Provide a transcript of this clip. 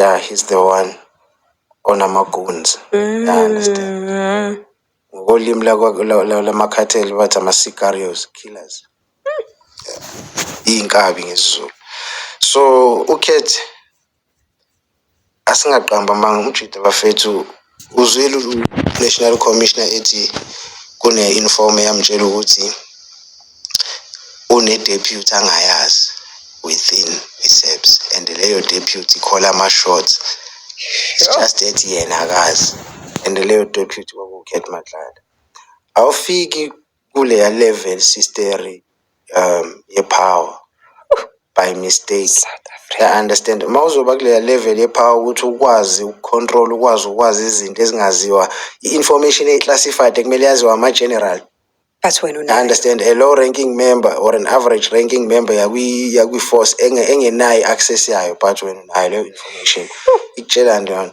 Yeah, he's the one onamaguns. I understand. Ngokolimi lamakhatheli bathi ama-sicarios, killers. Iy'nkabi ngesiZulu. So ukhethe asingaqamba manga uJida bafethu uzwile u-National Commissioner ethi kune-inform eyamtshela ukuthi une-deputy angayazi within i-SAPS and leyo deputy ikhola ama-shots. It's just that yena akazi and leyo deputy kwakuwuKate Madlala. Awufiki kuleya level sister ye-power by mistake. I understand. Uma uzoba kuleya level ye-power ukuthi ukwazi ukucontrol, ukwazi izinto ezingaziwa, i-information e-classified ekumele yaziwa ama-general. But when I understand a low ranking member or an average ranking member yakwi-force engenayo access yayo, but when unayo leyo information ikutshela njani